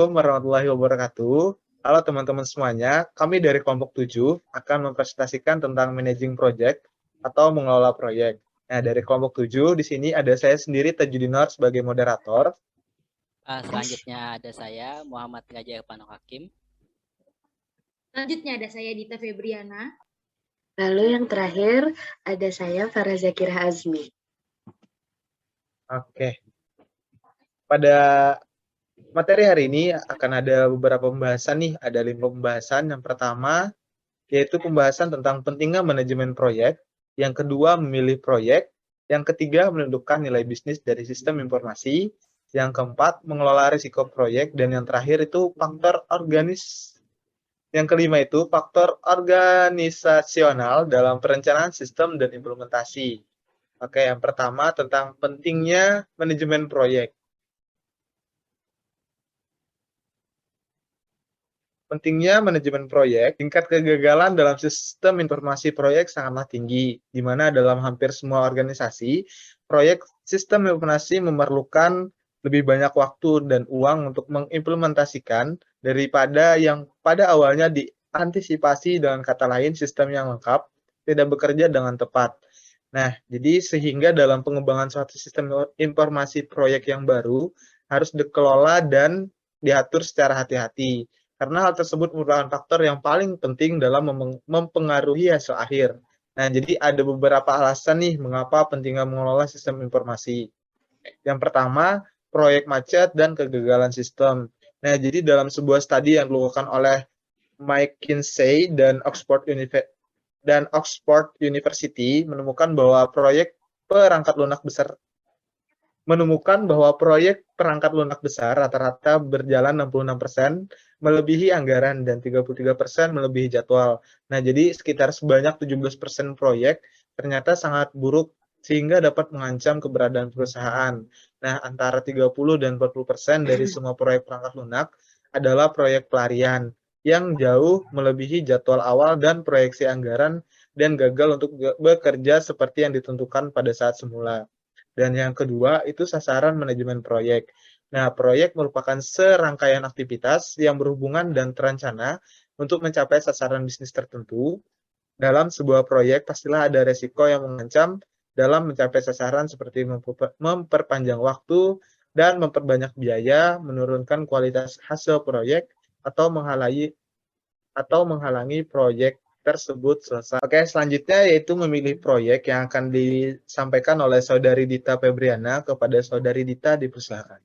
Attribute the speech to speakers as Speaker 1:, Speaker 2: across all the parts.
Speaker 1: Assalamualaikum warahmatullahi wabarakatuh. Halo teman-teman semuanya, kami dari kelompok 7 akan mempresentasikan tentang managing project atau mengelola proyek. Nah, dari kelompok 7 di sini ada saya sendiri Tajudinor sebagai moderator.
Speaker 2: Selanjutnya ada saya, Muhammad Gajah Irfan Hakim.
Speaker 3: Selanjutnya ada saya Dita Febriana.
Speaker 4: Lalu yang terakhir ada saya Farah Zakira Azmi.
Speaker 1: Oke. Pada materi hari ini akan ada beberapa pembahasan nih, ada 5 pembahasan. Yang pertama yaitu pembahasan tentang pentingnya manajemen proyek, yang kedua memilih proyek, yang ketiga menentukan nilai bisnis dari sistem informasi, yang keempat mengelola risiko proyek, dan yang terakhir itu faktor yang kelima itu faktor organisasional dalam perencanaan sistem dan implementasi. Oke, yang pertama tentang pentingnya manajemen proyek. Pentingnya manajemen proyek, tingkat kegagalan dalam sistem informasi proyek sangatlah tinggi, di mana dalam hampir semua organisasi, proyek sistem informasi memerlukan lebih banyak waktu dan uang untuk mengimplementasikan daripada yang pada awalnya diantisipasi. Dengan kata lain, sistem yang lengkap tidak bekerja dengan tepat. Nah, jadi sehingga dalam pengembangan suatu sistem informasi proyek yang baru, harus dikelola dan diatur secara hati-hati. Karena hal tersebut merupakan faktor yang paling penting dalam mempengaruhi hasil akhir. Nah, jadi ada beberapa alasan nih mengapa pentingnya mengelola sistem informasi. Yang pertama, proyek macet dan kegagalan sistem. Nah, jadi dalam sebuah studi yang dilakukan oleh McKinsey dan Oxford University menemukan bahwa proyek perangkat lunak besar rata-rata berjalan 66% melebihi anggaran dan 33% melebihi jadwal. Nah, jadi sekitar sebanyak 17% proyek ternyata sangat buruk sehingga dapat mengancam keberadaan perusahaan. Nah, antara 30 dan 40% dari semua proyek perangkat lunak adalah proyek pelarian yang jauh melebihi jadwal awal dan proyeksi anggaran dan gagal untuk bekerja seperti yang ditentukan pada saat semula. Dan yang kedua itu sasaran manajemen proyek. Nah, proyek merupakan serangkaian aktivitas yang berhubungan dan terencana untuk mencapai sasaran bisnis tertentu. Dalam sebuah proyek pastilah ada resiko yang mengancam dalam mencapai sasaran seperti memperpanjang waktu dan memperbanyak biaya, menurunkan kualitas hasil proyek, atau menghalangi proyek tersebut selesai. Oke, selanjutnya yaitu memilih proyek yang akan disampaikan oleh Saudari Dita Febriana. Kepada Saudari Dita, dipersilakan.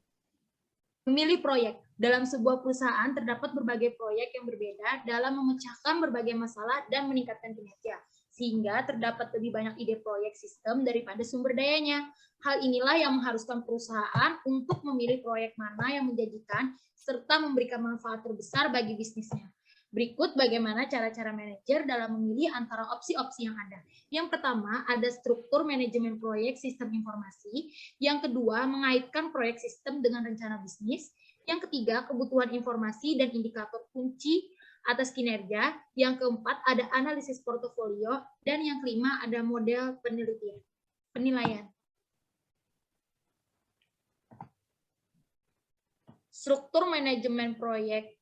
Speaker 3: Memilih proyek. Dalam sebuah perusahaan terdapat berbagai proyek yang berbeda dalam memecahkan berbagai masalah dan meningkatkan kinerja, sehingga terdapat lebih banyak ide proyek sistem daripada sumber dayanya. Hal inilah yang mengharuskan perusahaan untuk memilih proyek mana yang menjanjikan serta memberikan manfaat terbesar bagi bisnisnya. Berikut bagaimana cara-cara manajer dalam memilih antara opsi-opsi yang ada. Yang pertama, ada struktur manajemen proyek sistem informasi. Yang kedua, mengaitkan proyek sistem dengan rencana bisnis. Yang ketiga, kebutuhan informasi dan indikator kunci atas kinerja. Yang keempat, ada analisis portofolio. Dan yang kelima, ada model penilaian. Struktur manajemen proyek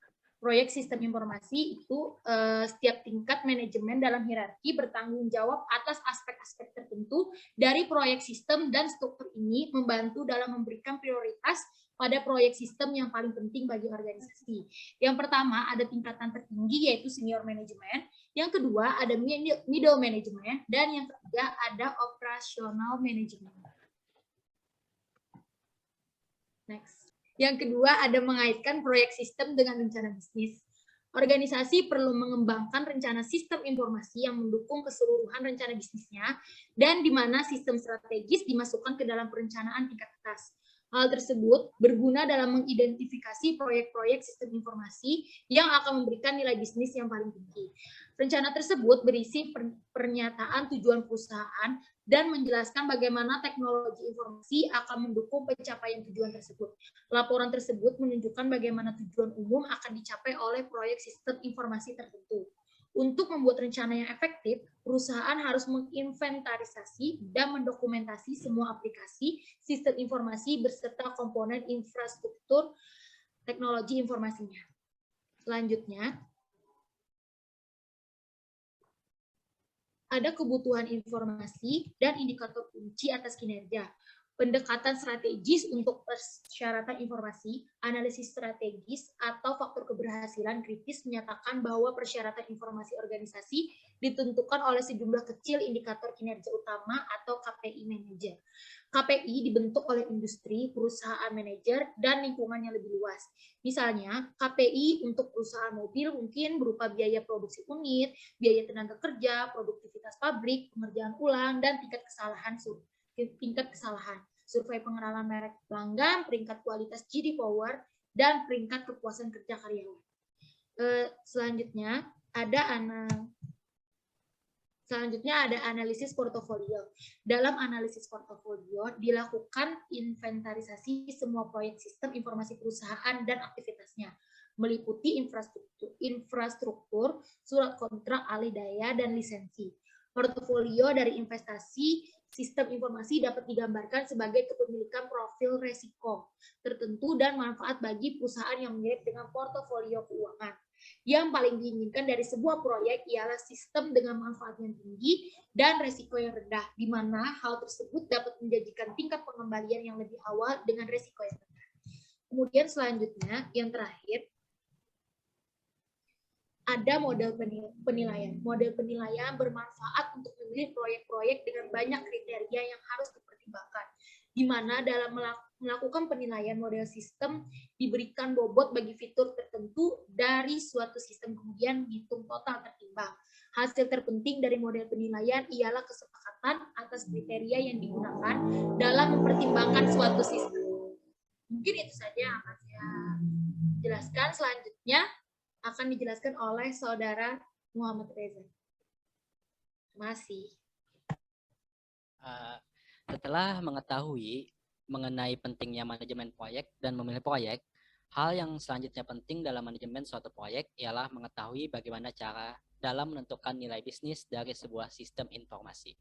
Speaker 3: sistem informasi itu setiap tingkat manajemen dalam hierarki bertanggung jawab atas aspek-aspek tertentu dari proyek sistem, dan struktur ini membantu dalam memberikan prioritas pada proyek sistem yang paling penting bagi organisasi. Yang pertama ada tingkatan tertinggi yaitu senior manajemen, yang kedua ada middle management, dan yang ketiga ada operational management. Next. Yang kedua, ada mengaitkan proyek sistem dengan rencana bisnis. Organisasi perlu mengembangkan rencana sistem informasi yang mendukung keseluruhan rencana bisnisnya, dan di mana sistem strategis dimasukkan ke dalam perencanaan tingkat atas. Hal tersebut berguna dalam mengidentifikasi proyek-proyek sistem informasi yang akan memberikan nilai bisnis yang paling tinggi. Rencana tersebut berisi pernyataan tujuan perusahaan dan menjelaskan bagaimana teknologi informasi akan mendukung pencapaian tujuan tersebut. Laporan tersebut menunjukkan bagaimana tujuan umum akan dicapai oleh proyek sistem informasi tertentu. Untuk membuat rencana yang efektif, perusahaan harus menginventarisasi dan mendokumentasi semua aplikasi, sistem informasi, beserta komponen infrastruktur teknologi informasinya. Selanjutnya, ada kebutuhan informasi dan indikator kunci atas kinerja. Pendekatan strategis untuk persyaratan informasi, analisis strategis, atau faktor keberhasilan kritis menyatakan bahwa persyaratan informasi organisasi ditentukan oleh sejumlah kecil indikator kinerja utama atau KPI manajer. KPI dibentuk oleh industri, perusahaan manajer, dan lingkungan yang lebih luas. Misalnya, KPI untuk perusahaan mobil mungkin berupa biaya produksi unit, biaya tenaga kerja, produktivitas pabrik, pengerjaan ulang, dan tingkat kesalahan survei pengenalan merek pelanggan, peringkat kualitas GD Power, dan peringkat kepuasan kerja karyawan. Selanjutnya ada analisis portofolio. Dalam analisis portofolio dilakukan inventarisasi semua proyek sistem informasi perusahaan dan aktivitasnya, meliputi infrastruktur, surat kontrak alih daya, dan lisensi. Portofolio dari investasi sistem informasi dapat digambarkan sebagai kepemilikan profil resiko tertentu dan manfaat bagi perusahaan yang mirip dengan portofolio keuangan. Yang paling diinginkan dari sebuah proyek ialah sistem dengan manfaat yang tinggi dan resiko yang rendah, di mana hal tersebut dapat menjanjikan tingkat pengembalian yang lebih awal dengan resiko yang rendah. Kemudian selanjutnya, yang terakhir, ada model penilaian. Model penilaian bermanfaat untuk memilih proyek-proyek dengan banyak kriteria yang harus dipertimbangkan, di mana dalam melakukan penilaian model sistem diberikan bobot bagi fitur tertentu dari suatu sistem, kemudian dihitung total tertimbang. Hasil terpenting dari model penilaian ialah kesepakatan atas kriteria yang digunakan dalam mempertimbangkan suatu sistem. Mungkin itu saja yang akan saya jelaskan. Selanjutnya akan dijelaskan oleh Saudara Muhammad Reza. Terima kasih.
Speaker 2: Setelah mengetahui mengenai pentingnya manajemen proyek dan memilih proyek, hal yang selanjutnya penting dalam manajemen suatu proyek ialah mengetahui bagaimana cara dalam menentukan nilai bisnis dari sebuah sistem informasi.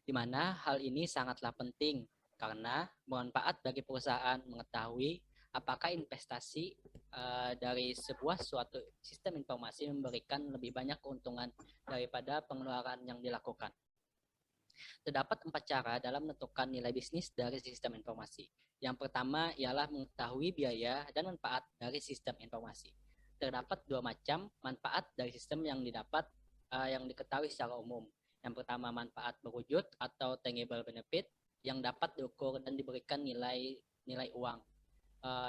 Speaker 2: Di mana hal ini sangatlah penting karena bermanfaat bagi perusahaan mengetahui apakah investasi dari sebuah suatu sistem informasi memberikan lebih banyak keuntungan daripada pengeluaran yang dilakukan. Terdapat 4 cara dalam menentukan nilai bisnis dari sistem informasi. Yang pertama ialah mengetahui biaya dan manfaat dari sistem informasi. Terdapat 2 macam manfaat dari sistem yang didapat yang diketahui secara umum. Yang pertama manfaat berwujud atau tangible benefit yang dapat diukur dan diberikan nilai uang.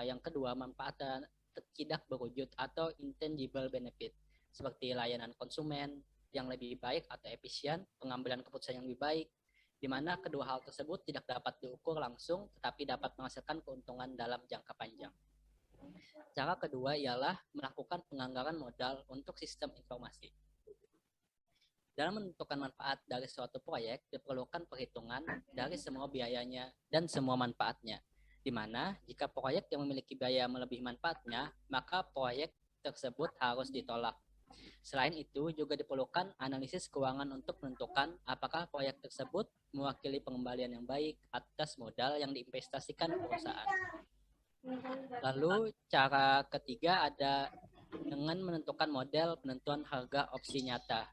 Speaker 2: Yang kedua, manfaat tidak berwujud atau intangible benefit, seperti layanan konsumen yang lebih baik atau efisien, pengambilan keputusan yang lebih baik, di mana kedua hal tersebut tidak dapat diukur langsung, tetapi dapat menghasilkan keuntungan dalam jangka panjang. Cara kedua ialah melakukan penganggaran modal untuk sistem informasi. Dalam menentukan manfaat dari suatu proyek, diperlukan perhitungan dari semua biayanya dan semua manfaatnya, di mana jika proyek yang memiliki biaya melebihi manfaatnya, maka proyek tersebut harus ditolak. Selain itu, juga diperlukan analisis keuangan untuk menentukan apakah proyek tersebut mewakili pengembalian yang baik atas modal yang diinvestasikan perusahaan. Lalu, cara ketiga ada dengan menentukan model penentuan harga opsi nyata.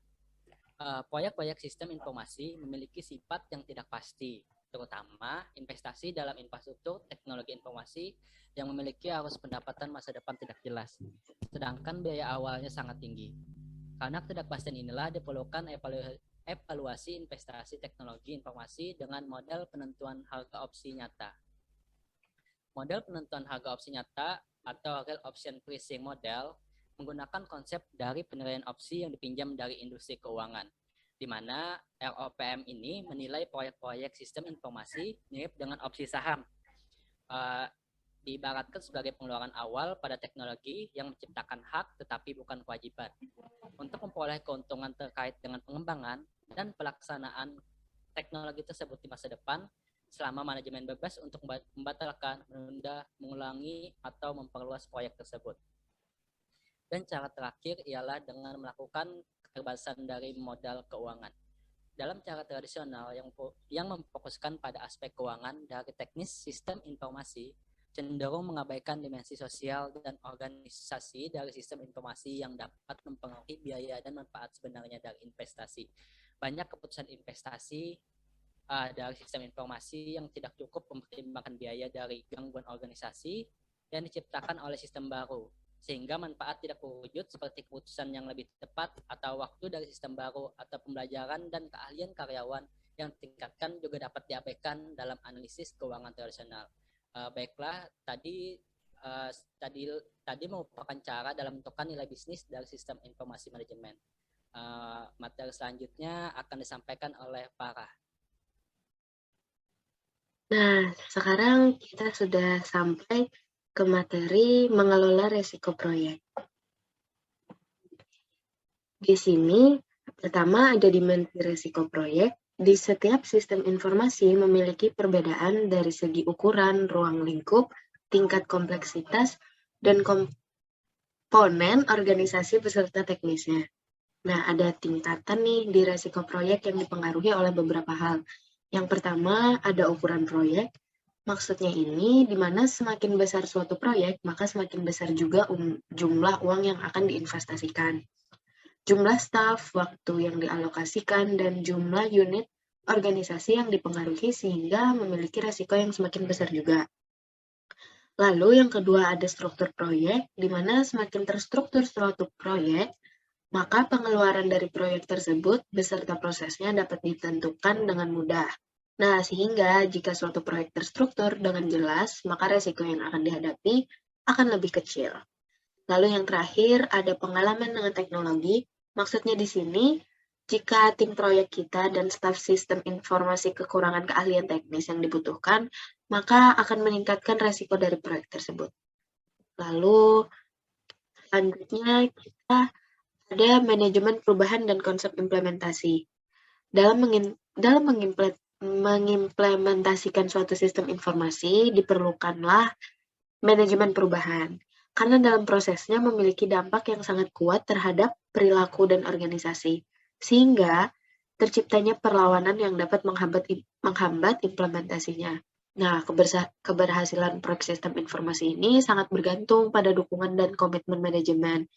Speaker 2: Proyek-proyek sistem informasi memiliki sifat yang tidak pasti, terutama investasi dalam infrastruktur teknologi informasi yang memiliki arus pendapatan masa depan tidak jelas, sedangkan biaya awalnya sangat tinggi. Karena ketidakpastian inilah diperlukan evaluasi investasi teknologi informasi dengan model penentuan harga opsi nyata. Model penentuan harga opsi nyata atau Real Option Pricing Model menggunakan konsep dari penilaian opsi yang dipinjam dari industri keuangan, di mana ROPM ini menilai proyek-proyek sistem informasi mirip dengan opsi saham. Diibaratkan sebagai pengeluaran awal pada teknologi yang menciptakan hak tetapi bukan kewajiban untuk memperoleh keuntungan terkait dengan pengembangan dan pelaksanaan teknologi tersebut di masa depan selama manajemen bebas untuk membatalkan, menunda, mengulangi, atau memperluas proyek tersebut. Dan cara terakhir ialah dengan melakukan keterbatasan dari modal keuangan. Dalam cara tradisional yang memfokuskan pada aspek keuangan dari teknis sistem informasi, cenderung mengabaikan dimensi sosial dan organisasi dari sistem informasi yang dapat mempengaruhi biaya dan manfaat sebenarnya dari investasi. Banyak keputusan investasi dari sistem informasi yang tidak cukup mempertimbangkan biaya dari gangguan organisasi yang diciptakan oleh sistem baru, sehingga manfaat tidak terwujud seperti keputusan yang lebih tepat atau waktu dari sistem baru atau pembelajaran dan keahlian karyawan yang ditingkatkan juga dapat diabaikan dalam analisis keuangan tradisional. Baiklah, tadi merupakan cara dalam menentukan nilai bisnis dari sistem informasi manajemen. Materi selanjutnya akan disampaikan oleh Farah.
Speaker 4: Nah, sekarang kita sudah sampai ke materi mengelola resiko proyek. Di sini, pertama ada dimensi resiko proyek. Di setiap sistem informasi memiliki perbedaan dari segi ukuran, ruang lingkup, tingkat kompleksitas, dan komponen organisasi beserta teknisnya. Nah, ada tingkatan nih di resiko proyek yang dipengaruhi oleh beberapa hal. Yang pertama, ada ukuran proyek. Maksudnya ini, di mana semakin besar suatu proyek, maka semakin besar juga jumlah uang yang akan diinvestasikan. Jumlah staf, waktu yang dialokasikan, dan jumlah unit organisasi yang dipengaruhi sehingga memiliki resiko yang semakin besar juga. Lalu yang kedua ada struktur proyek, di mana semakin terstruktur suatu proyek, maka pengeluaran dari proyek tersebut beserta prosesnya dapat ditentukan dengan mudah. Nah, sehingga jika suatu proyek terstruktur dengan jelas, maka resiko yang akan dihadapi akan lebih kecil. Lalu yang terakhir ada pengalaman dengan teknologi. Maksudnya di sini, jika tim proyek kita dan staf sistem informasi kekurangan keahlian teknis yang dibutuhkan, maka akan meningkatkan resiko dari proyek tersebut. Lalu, selanjutnya kita ada manajemen perubahan dan konsep implementasi. Dalam mengimplementasikan suatu sistem informasi, diperlukanlah manajemen perubahan. Karena dalam prosesnya memiliki dampak yang sangat kuat terhadap perilaku dan organisasi, sehingga terciptanya perlawanan yang dapat menghambat implementasinya. Nah, keberhasilan proyek sistem informasi ini sangat bergantung pada dukungan dan komitmen manajemen.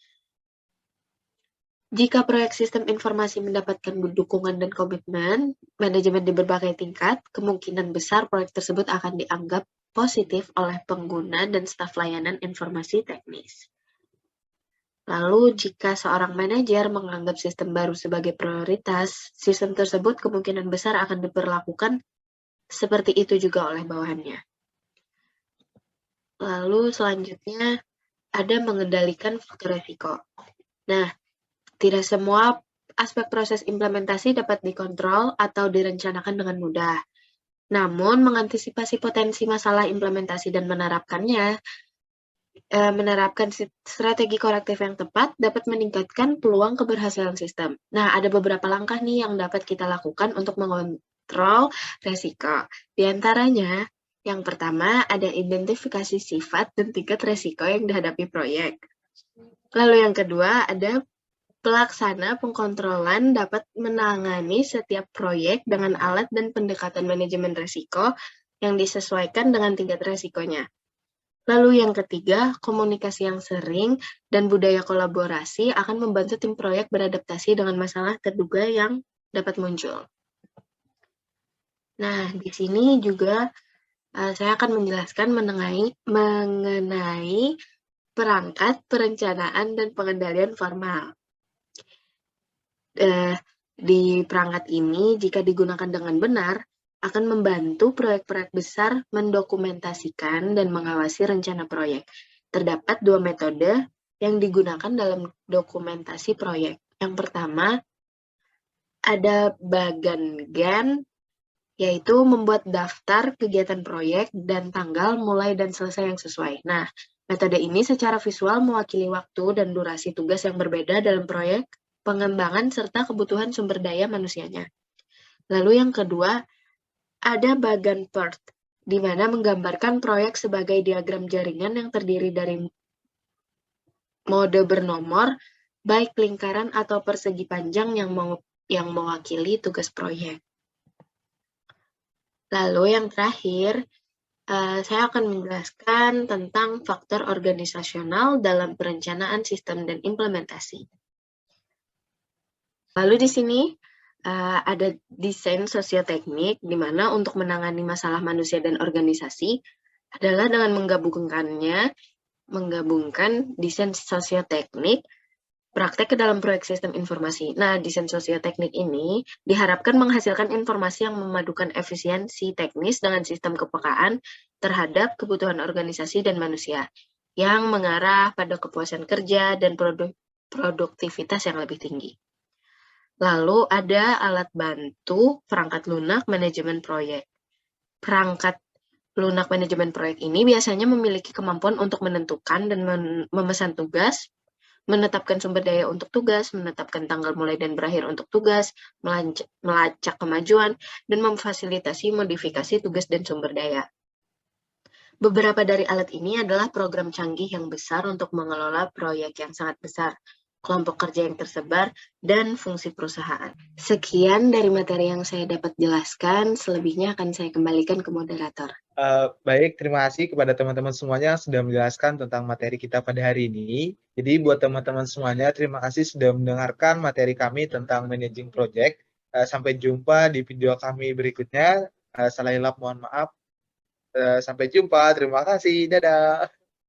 Speaker 4: Jika proyek sistem informasi mendapatkan dukungan dan komitmen manajemen di berbagai tingkat, kemungkinan besar proyek tersebut akan dianggap positif oleh pengguna dan staf layanan informasi teknis. Lalu, jika seorang manajer menganggap sistem baru sebagai prioritas, sistem tersebut kemungkinan besar akan diperlakukan seperti itu juga oleh bawahannya. Lalu, selanjutnya ada mengendalikan faktor risiko. Nah, tidak semua aspek proses implementasi dapat dikontrol atau direncanakan dengan mudah. Namun, mengantisipasi potensi masalah implementasi dan menerapkan strategi korektif yang tepat dapat meningkatkan peluang keberhasilan sistem. Nah, ada beberapa langkah nih yang dapat kita lakukan untuk mengontrol resiko. Di antaranya, yang pertama ada identifikasi sifat dan tingkat resiko yang dihadapi proyek. Lalu yang kedua ada pelaksana pengkontrolan dapat menangani setiap proyek dengan alat dan pendekatan manajemen risiko yang disesuaikan dengan tingkat risikonya. Lalu yang ketiga, komunikasi yang sering dan budaya kolaborasi akan membantu tim proyek beradaptasi dengan masalah terduga yang dapat muncul. Nah, di sini juga saya akan menjelaskan mengenai perangkat, perencanaan, dan pengendalian formal. Di perangkat ini, jika digunakan dengan benar, akan membantu proyek-proyek besar mendokumentasikan dan mengawasi rencana proyek. Terdapat dua metode yang digunakan dalam dokumentasi proyek. Yang pertama, ada bagan Gantt, yaitu membuat daftar kegiatan proyek dan tanggal mulai dan selesai yang sesuai. Nah, metode ini secara visual mewakili waktu dan durasi tugas yang berbeda dalam proyek, pengembangan, serta kebutuhan sumber daya manusianya. Lalu yang kedua, ada bagan PERT, di mana menggambarkan proyek sebagai diagram jaringan yang terdiri dari mode bernomor, baik lingkaran atau persegi panjang yang mewakili tugas proyek. Lalu yang terakhir, Saya akan menjelaskan tentang faktor organisasional dalam perencanaan sistem dan implementasi. Lalu di sini ada desain sosioteknik, di mana untuk menangani masalah manusia dan organisasi adalah dengan menggabungkan desain sosioteknik, praktek ke dalam proyek sistem informasi. Nah, desain sosioteknik ini diharapkan menghasilkan informasi yang memadukan efisiensi teknis dengan sistem kepekaan terhadap kebutuhan organisasi dan manusia, yang mengarah pada kepuasan kerja dan produktivitas yang lebih tinggi. Lalu ada alat bantu perangkat lunak manajemen proyek. Perangkat lunak manajemen proyek ini biasanya memiliki kemampuan untuk menentukan dan memesan tugas, menetapkan sumber daya untuk tugas, menetapkan tanggal mulai dan berakhir untuk tugas, melacak kemajuan, dan memfasilitasi modifikasi tugas dan sumber daya. Beberapa dari alat ini adalah program canggih yang besar untuk mengelola proyek yang sangat besar, kelompok kerja yang tersebar, dan fungsi perusahaan. Sekian dari materi yang saya dapat jelaskan, selebihnya akan saya kembalikan ke moderator.
Speaker 1: Baik, terima kasih kepada teman-teman semuanya yang sudah menjelaskan tentang materi kita pada hari ini. Jadi buat teman-teman semuanya, terima kasih sudah mendengarkan materi kami tentang managing project. Sampai jumpa di video kami berikutnya. Salah hilap mohon maaf. Sampai jumpa, terima kasih, dadah.